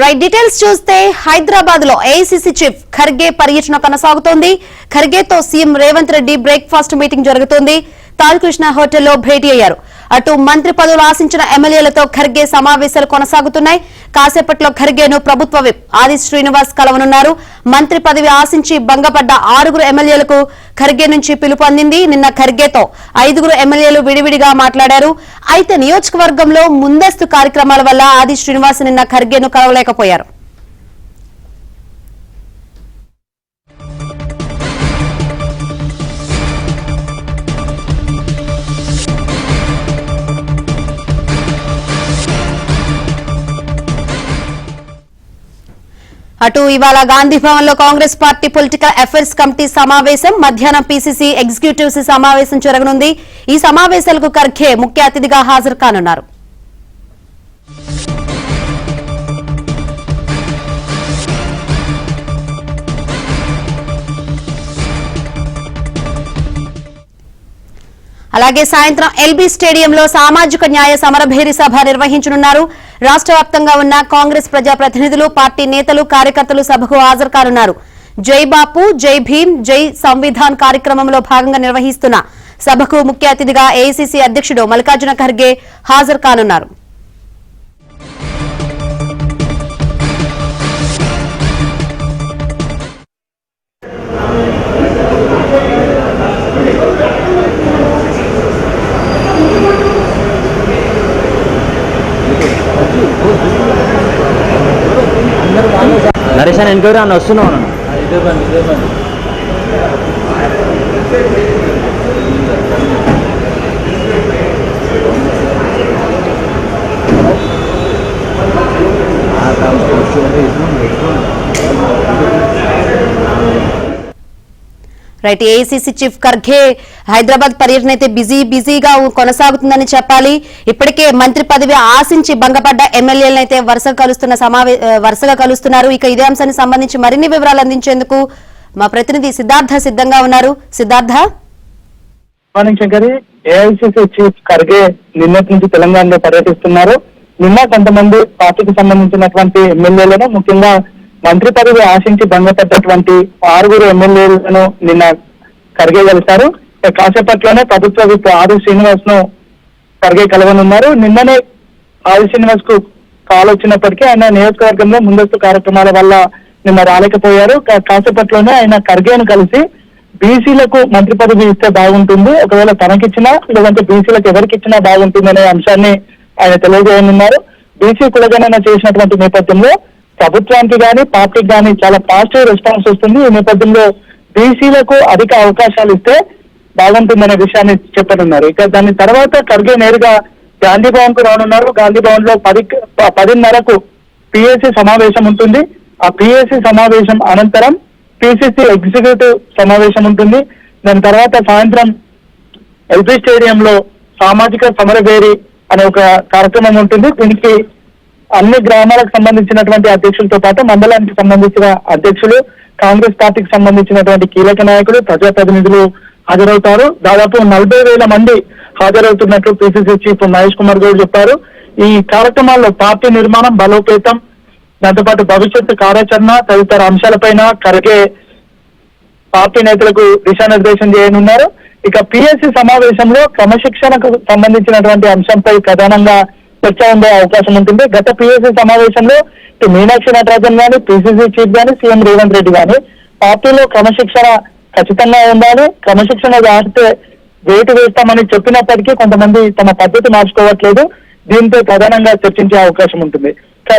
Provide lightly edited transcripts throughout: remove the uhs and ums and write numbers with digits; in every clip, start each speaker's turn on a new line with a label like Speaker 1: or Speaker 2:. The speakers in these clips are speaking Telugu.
Speaker 1: రైట్ డీటెయిల్స్ చూస్తే హైదరాబాద్ లో ఏఐసీసీ చీఫ్ ఖర్గే పర్యటన కొనసాగుతోంది. ఖర్గేతో CM Revanth Reddy breakfast meeting జరుగుతోంది. తాల్కృష్ణ హోటల్లో భేటీ అయ్యారు. అటు మంత్రి పదవులు ఆశించిన ఎమ్మెల్యేలతో ఖర్గే సమావేశాలు కొనసాగుతున్నాయి. కాసేపట్లో ఖర్గేను ప్రభుత్వ విప్ ఆది శ్రీనివాస్ కలవనున్నారు. మంత్రి పదవి ఆశించి భంగపడ్డ 6 ఎమ్మెల్యేలకు ఖర్గే నుంచి పిలుపు అందింది. నిన్న ఖర్గేతో 5 ఎమ్మెల్యేలు విడివిడిగా మాట్లాడారు. అయితే నియోజకవర్గంలో ముందస్తు కార్యక్రమాల వల్ల ఆది శ్రీనివాస్ నిన్న ఖర్గేను కలవలేకపోయారు. అటు ఇవాళ గాంధీ భవన్ లో Congress party political affairs committee సమావేశం, మధ్యాహ్నం పీసీసీ ఎగ్జిక్యూటివ్స్ సమావేశం జరగనుంది. ఈ సమావేశాలకు ఖర్గే ముఖ్య అతిథిగా హాజరు కానున్నారు. అలాగే సాయంత్రం ఎల్బీ స్టేడియంలో సామాజిక న్యాయ సమరభేరి సభ నిర్వహించనున్నారు. రాష్ట్ర వ్యాప్తంగా ఉన్న కాంగ్రెస్ ప్రజాప్రతినిధులు, పార్టీ నేతలు, కార్యకర్తలు సభకు హాజరు కానున్నారు. జై బాపు, జై భీమ్, జై సంవిధాన్ కార్యక్రమంలో భాగంగా నిర్వహిస్తున్న సభకు ముఖ్య అతిథిగా ఏఐసీసీ అధ్యక్షుడు మల్లికార్జున ఖర్గే హాజరు కానున్నారు.
Speaker 2: నరేషన్ ఎంక్వైరీ అని వస్తున్నాను.
Speaker 1: Right, AICC chief Kharge Hyderabad పర్యటన అయితే బిజీగా కొనసాగుతుందని చెప్పాలి. ఇప్పటికే మంత్రి పదవి ఆశించి భంగపడ్డ ఎమ్మెల్యేలను అయితే వరుసగా కలుస్తున్నారు. ఇక ఇదే అంశానికి సంబంధించి మరిన్ని వివరాలు అందించేందుకు మా ప్రతినిధి సిద్ధార్థ సిద్ధంగా ఉన్నారు. సిద్ధార్థ,
Speaker 3: ఏఐసీసీ చీఫ్ ఖర్గే నిన్నటి నుంచి తెలంగాణలో పర్యటిస్తున్నారు. నిన్న కొంతమంది పార్టీకి సంబంధించినటువంటి ఎమ్మెల్యేలను, ముఖ్యంగా మంత్రి పదవి ఆశించి భంగపడ్డటువంటి 6 ఎమ్మెల్యేలను నిన్న ఖర్గే కలిశారు. కాసేపట్లోనే ప్రభుత్వ విప్ ఆది శ్రీనివాస్ ను ఖర్గే కలవనున్నారు. నిన్ననే ఆది శ్రీనివాస్ కు కాల్ వచ్చినప్పటికీ ఆయన నియోజకవర్గంలో ముందస్తు కార్యక్రమాల వల్ల నిన్న రాలేకపోయారు. కాసేపట్లోనే ఆయన ఖర్గేను కలిసి బీసీలకు మంత్రి పదవి ఇస్తే బాగుంటుంది, ఒకవేళ తనకిచ్చినా లేదంటే బీసీలకు ఎవరికి ఇచ్చినా బాగుంటుంది అనే అంశాన్ని ఆయన తెలియజేయనున్నారు. బీసీ కులగణన చేసినటువంటి నేపథ్యంలో ప్రభుత్వానికి కానీ పార్టీకి కానీ చాలా పాజిటివ్ రెస్పాన్స్ వస్తుంది. ఈ నేపథ్యంలో బీసీలకు అధిక అవకాశాలు ఇస్తే బాగుంటుందనే విషయాన్ని చెప్పనున్నారు. ఇక దాని తర్వాత ఖర్గే నేరుగా గాంధీ భవన్ కు రానున్నారు. గాంధీ భవన్ లో 10:30కు పిఎస్సి సమావేశం ఉంటుంది. ఆ పిఎస్సి సమావేశం అనంతరం పిసిసి ఎగ్జిక్యూటివ్ సమావేశం ఉంటుంది. దాని తర్వాత సాయంత్రం ఎల్బీ స్టేడియంలో సామాజిక సమరభేరి అనే ఒక కార్యక్రమం ఉంటుంది. దీనికి అన్ని గ్రామాలకు సంబంధించినటువంటి అధ్యక్షులతో పాటు మండలానికి సంబంధించిన అధ్యక్షులు, కాంగ్రెస్ పార్టీకి సంబంధించినటువంటి కీలక నాయకులు, ప్రజాప్రతినిధులు హాజరవుతారు. దాదాపు 40,000 మంది హాజరవుతున్నట్లు పిసిసి చీఫ్ మహేష్ కుమార్ గౌడ్ చెప్పారు. ఈ కార్యక్రమాల్లో పార్టీ నిర్మాణం, బలోపేతం, దాంతోపాటు భవిష్యత్తు కార్యాచరణ తదితర అంశాలపైన ఖర్గే పార్టీ నేతలకు దిశానిర్దేశం చేయనున్నారు. ఇక పిఎస్సి సమావేశంలో క్రమశిక్షణకు సంబంధించినటువంటి అంశంపై ప్రధానంగా చర్చ ఉండే అవకాశం ఉంటుంది. గత పిఎస్సి సమావేశంలో మీనాక్షి నటరాజన్ గాని, పిసిసి చీఫ్ గాని, సీఎం రేవంత్ రెడ్డి గాని పార్టీలో క్రమశిక్షణ ఖచ్చితంగా ఉండాలి, క్రమశిక్షణ దాటితే వేటు వేస్తామని చెప్పినప్పటికీ కొంతమంది తమ పద్ధతి మార్చుకోవట్లేదు. దీంతో ప్రధానంగా చర్చించే అవకాశం ఉంటుంది.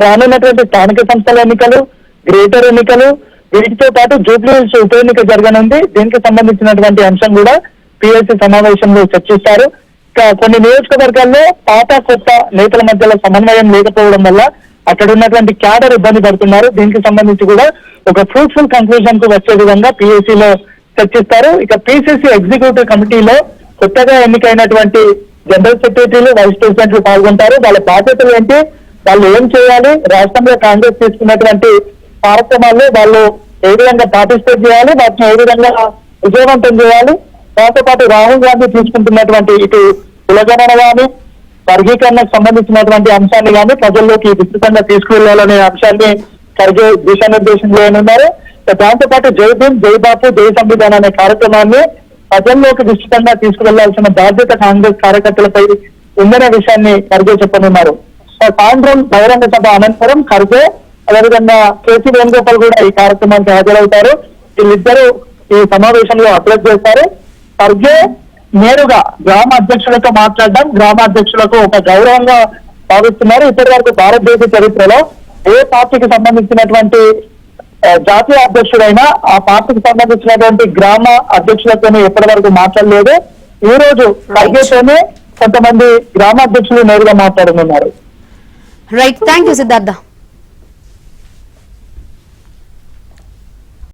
Speaker 3: రానున్నటువంటి స్థానిక సంస్థల ఎన్నికలు, గ్రేటర్ ఎన్నికలు, వీటితో పాటు జూబ్లీ హిల్స్ ఉప ఎన్నిక జరగనుంది. దీనికి సంబంధించినటువంటి అంశం కూడా పిఎస్సి సమావేశంలో చర్చిస్తారు. కొన్ని నియోజకవర్గాల్లో పాత కొత్త నేతల మధ్యలో సమన్వయం లేకపోవడం వల్ల అక్కడ ఉన్నటువంటి క్యాడర్ ఇబ్బంది పడుతున్నారు. దీనికి సంబంధించి కూడా ఒక ఫ్రూట్ఫుల్ కంక్లూజన్ కు వచ్చే విధంగా పిఎస్సిలో చర్చిస్తారు. ఇక పిసిసి ఎగ్జిక్యూటివ్ కమిటీలో కొత్తగా ఎన్నికైనటువంటి జనరల్ సెక్రటరీలు, వైస్ ప్రెసిడెంట్లు పాల్గొంటారు. వాళ్ళ బాధ్యతలు ఏంటి, వాళ్ళు ఏం చేయాలి, రాష్ట్రంలో కాంగ్రెస్ తీసుకున్నటువంటి కార్యక్రమాల్లో వాళ్ళు ఏ విధంగా పార్టిసిపేట్ చేయాలి, వాటిని ఏ విధంగా విజయవంతం చేయాలి, దాంతో పాటు రాహుల్ గాంధీ తీసుకుంటున్నటువంటి ఇటు కులగణన కానీ వర్గీకరణకు సంబంధించినటువంటి అంశాన్ని కానీ ప్రజల్లోకి విస్తృతంగా తీసుకువెళ్లాలనే అంశాన్ని ఖర్గే దిశానిర్దేశం చేయనున్నారు. దాంతో పాటు జై భీమ్, జై బాపు, జై సంవిధానం అనే కార్యక్రమాన్ని ప్రజల్లోకి విస్తృతంగా తీసుకువెళ్లాల్సిన బాధ్యత కాంగ్రెస్ కార్యకర్తలపై ఉందనే విషయాన్ని ఖర్గే చెప్పనున్నారు. సాయంత్రం బహిరంగ సభ అనంతరం ఖర్గే అదేవిధంగా కేసీ వేణుగోపాల్ కూడా ఈ కార్యక్రమానికి హాజరవుతారు. వీళ్ళిద్దరూ ఈ సమావేశంలో అడ్రస్ చేస్తారు. ఖర్గే నేరుగా గ్రామ అధ్యక్షులతో మాట్లాడడం గ్రామ అధ్యక్షులకు ఒక గౌరవంగా భావిస్తున్నారు. ఇప్పటి వరకు భారతదేశ చరిత్రలో ఏ పార్టీకి సంబంధించినటువంటి జాతీయ అధ్యక్షుడైనా ఆ పార్టీకి సంబంధించినటువంటి గ్రామ అధ్యక్షులతోనే ఎప్పటి వరకు మాట్లాడలేదు. ఈ రోజు ఖర్గేతోనే కొంతమంది గ్రామ అధ్యక్షులు నేరుగా మాట్లాడనున్నారు.
Speaker 1: Right, thank you Siddhartha.